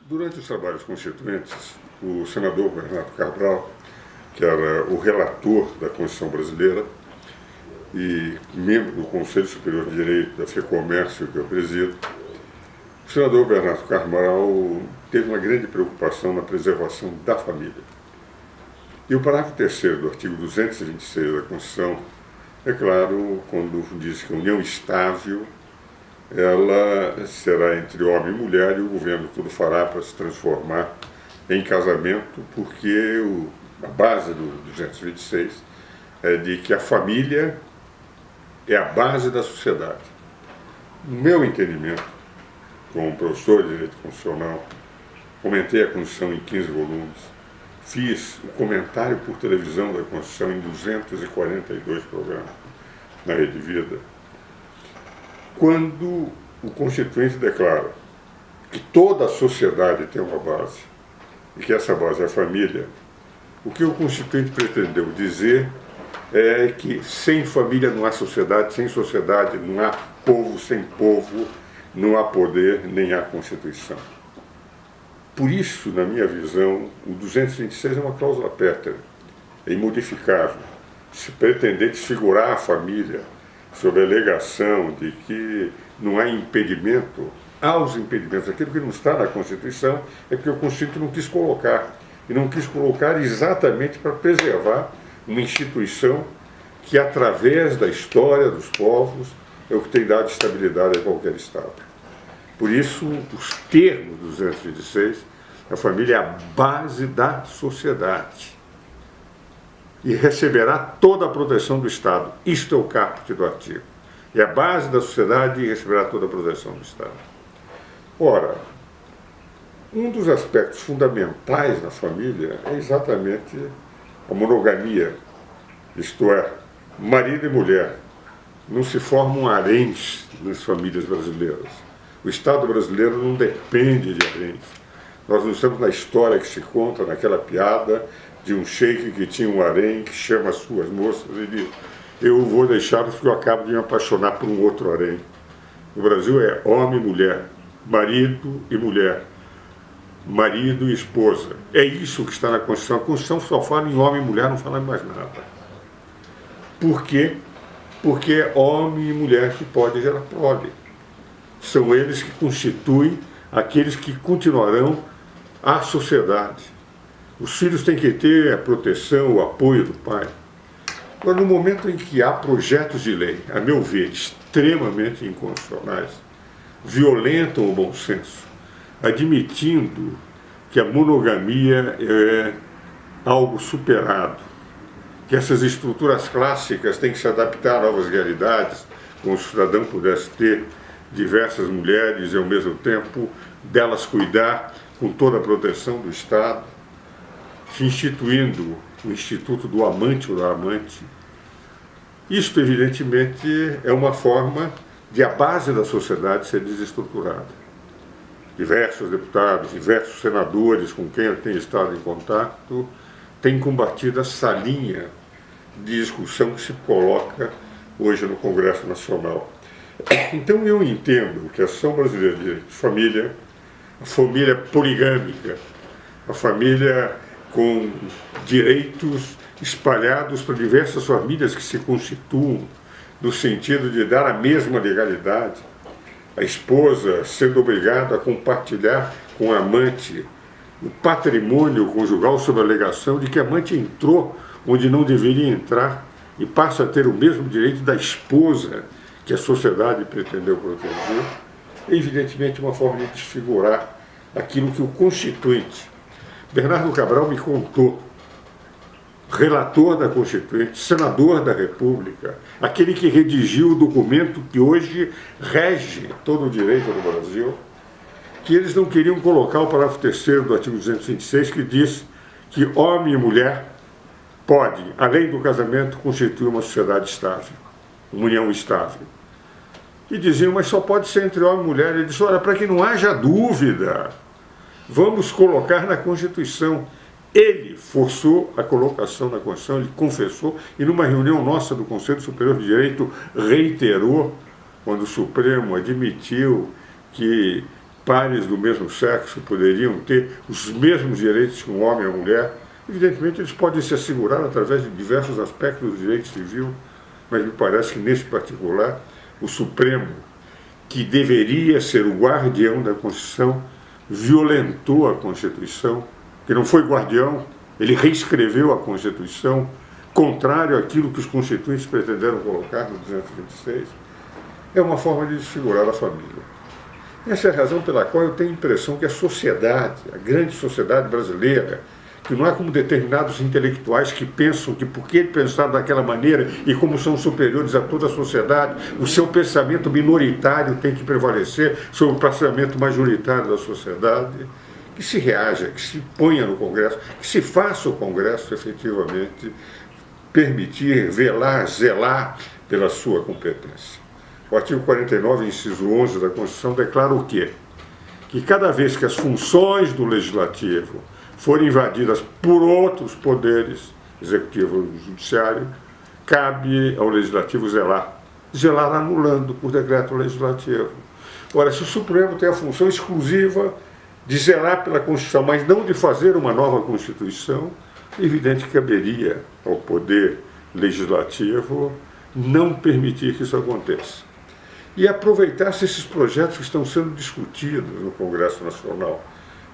Durante os trabalhos constituintes, o senador Bernardo Cabral, que era o relator da Constituição Brasileira e membro do Conselho Superior de Direito da FEComércio, que eu presido, o senador Bernardo Cabral teve uma grande preocupação na preservação da família. E o parágrafo 3º do artigo 226 da Constituição é claro quando diz que a união estável ela será entre homem e mulher e o governo tudo fará para se transformar em casamento, porque a base do 226 é de que a família é a base da sociedade. No meu entendimento, como professor de Direito Constitucional, comentei a Constituição em 15 volumes, fiz o comentário por televisão da Constituição em 242 programas na Rede Vida. Quando o Constituinte declara que toda a sociedade tem uma base e que essa base é a família, o que o Constituinte pretendeu dizer é que sem família não há sociedade, sem sociedade não há povo, sem povo não há poder, nem há Constituição. Por isso, na minha visão, o 226 é uma cláusula pétrea, é imodificável. Se pretender desfigurar a família sob a alegação de que não há impedimento, aos impedimentos, aquilo que não está na Constituição é porque o Constituinte não quis colocar, e não quis colocar exatamente para preservar uma instituição que, através da história dos povos, é o que tem dado estabilidade a qualquer Estado. Por isso, os termos do 226, a família é a base da sociedade e receberá toda a proteção do Estado. Isto é o caput do artigo. É a base da sociedade e receberá toda a proteção do Estado. Ora, um dos aspectos fundamentais da família é exatamente a monogamia, isto é, marido e mulher. Não se formam haréns nas famílias brasileiras. O Estado brasileiro não depende de haréns. Nós não estamos na história que se conta, naquela piada de um sheik que tinha um harém, que chama as suas moças e diz: eu vou deixá-los porque eu acabo de me apaixonar por um outro harém. No Brasil é homem e mulher, marido e mulher, marido e esposa. É isso que está na Constituição. A Constituição só fala em homem e mulher, não fala em mais nada. Por quê? Porque é homem e mulher que podem gerar prole. São eles que constituem aqueles que continuarão a sociedade. Os filhos têm que ter a proteção, o apoio do pai. Agora, no momento em que há projetos de lei, a meu ver, extremamente inconstitucionais, violentam o bom senso, admitindo que a monogamia é algo superado, que essas estruturas clássicas têm que se adaptar a novas realidades, como se o cidadão pudesse ter diversas mulheres e, ao mesmo tempo, delas cuidar com toda a proteção do Estado, se instituindo o Instituto do Amante ou da Amante. Isto, evidentemente, é uma forma de a base da sociedade ser desestruturada. Diversos deputados, diversos senadores com quem eu tenho estado em contato têm combatido essa linha de discussão que se coloca hoje no Congresso Nacional. Então eu entendo que a Associação Brasileira de Direito de Família, a família poligâmica, a família com direitos espalhados para diversas famílias que se constituam, no sentido de dar a mesma legalidade, a esposa sendo obrigada a compartilhar com a amante o patrimônio conjugal sob a alegação de que a amante entrou onde não deveria entrar e passa a ter o mesmo direito da esposa que a sociedade pretendeu proteger, é evidentemente uma forma de desfigurar aquilo que o Constituinte, Bernardo Cabral me contou, relator da Constituinte, senador da República, aquele que redigiu o documento que hoje rege todo o direito do Brasil, que eles não queriam colocar o parágrafo 3º do artigo 226, que diz que homem e mulher podem, além do casamento, constituir uma sociedade estável, uma união estável. E diziam, mas só pode ser entre homem e mulher. Ele disse, olha, para que não haja dúvida, vamos colocar na Constituição. Ele forçou a colocação na Constituição, ele confessou, e numa reunião nossa do Conselho Superior de Direito, reiterou, quando o Supremo admitiu que pares do mesmo sexo poderiam ter os mesmos direitos que um homem e uma mulher. Evidentemente, eles podem se assegurar através de diversos aspectos do direito civil, mas me parece que, nesse particular, o Supremo, que deveria ser o guardião da Constituição, violentou a Constituição, que não foi guardião, ele reescreveu a Constituição, contrário àquilo que os constituintes pretenderam colocar no 226, é uma forma de desfigurar a família. Essa é a razão pela qual eu tenho a impressão que a sociedade, a grande sociedade brasileira, que não é como determinados intelectuais que pensam que porque ele pensar daquela maneira e como são superiores a toda a sociedade, o seu pensamento minoritário tem que prevalecer sobre o pensamento majoritário da sociedade, que se reaja, que se ponha no Congresso, que se faça o Congresso efetivamente permitir, velar, zelar pela sua competência. O artigo 49, inciso 11 da Constituição declara o quê? Que cada vez que as funções do Legislativo forem invadidas por outros poderes, executivo e judiciário, cabe ao Legislativo zelar. Zelar anulando por decreto legislativo. Ora, se o Supremo tem a função exclusiva de zelar pela Constituição, mas não de fazer uma nova Constituição, é evidente que caberia ao Poder Legislativo não permitir que isso aconteça. E aproveitar-se esses projetos que estão sendo discutidos no Congresso Nacional.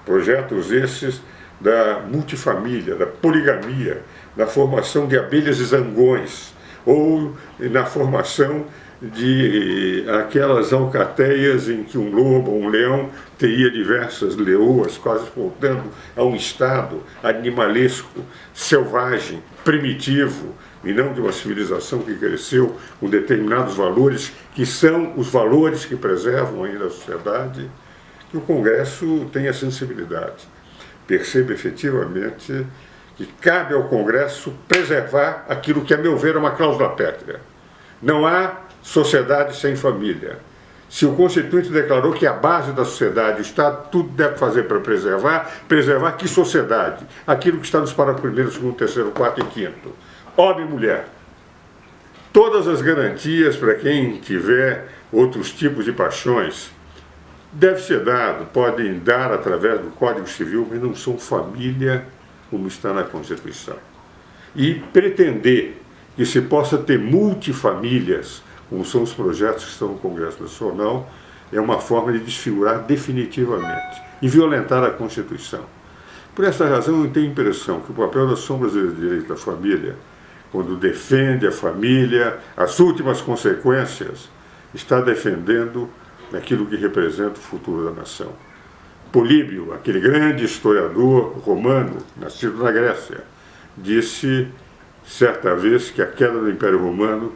Projetos esses da multifamília, da poligamia, da formação de abelhas e zangões, ou na formação de aquelas alcateias em que um lobo ou um leão teria diversas leoas, quase voltando a um estado animalesco, selvagem, primitivo, e não de uma civilização que cresceu com determinados valores, que são os valores que preservam ainda a sociedade, que o Congresso tenha sensibilidade. Perceba efetivamente que cabe ao Congresso preservar aquilo que, a meu ver, é uma cláusula pétrea. Não há sociedade sem família. Se o Constituinte declarou que a base da sociedade, o Estado, tudo deve fazer para preservar que sociedade? Aquilo que está nos parágrafos 1º, 2º, 3º, 4º e 5º. Homem e mulher. Todas as garantias para quem tiver outros tipos de paixões deve ser dado, podem dar através do Código Civil, mas não são família como está na Constituição. E pretender que se possa ter multifamílias, como são os projetos que estão no Congresso Nacional, é uma forma de desfigurar definitivamente e violentar a Constituição. Por essa razão, eu tenho a impressão que o papel das sombras de direito da família, quando defende a família, as últimas consequências, está defendendo aquilo que representa o futuro da nação. Políbio, aquele grande historiador romano, nascido na Grécia, disse certa vez que a queda do Império Romano,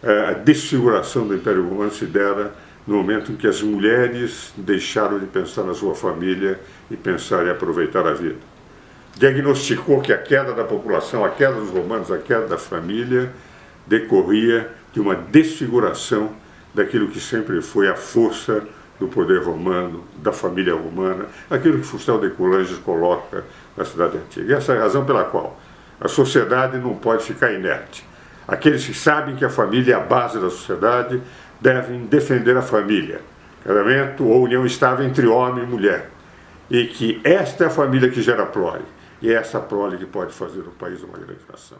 a desfiguração do Império Romano se dera no momento em que as mulheres deixaram de pensar na sua família e pensar em aproveitar a vida. Diagnosticou que a queda da população, a queda dos romanos, a queda da família, decorria de uma desfiguração daquilo que sempre foi a força do poder romano, da família romana, aquilo que Fustel de Coulanges coloca na cidade antiga. E essa é a razão pela qual a sociedade não pode ficar inerte. Aqueles que sabem que a família é a base da sociedade devem defender a família, casamento ou união estável entre homem e mulher, e que esta é a família que gera prole, e é essa prole que pode fazer o país uma grande nação.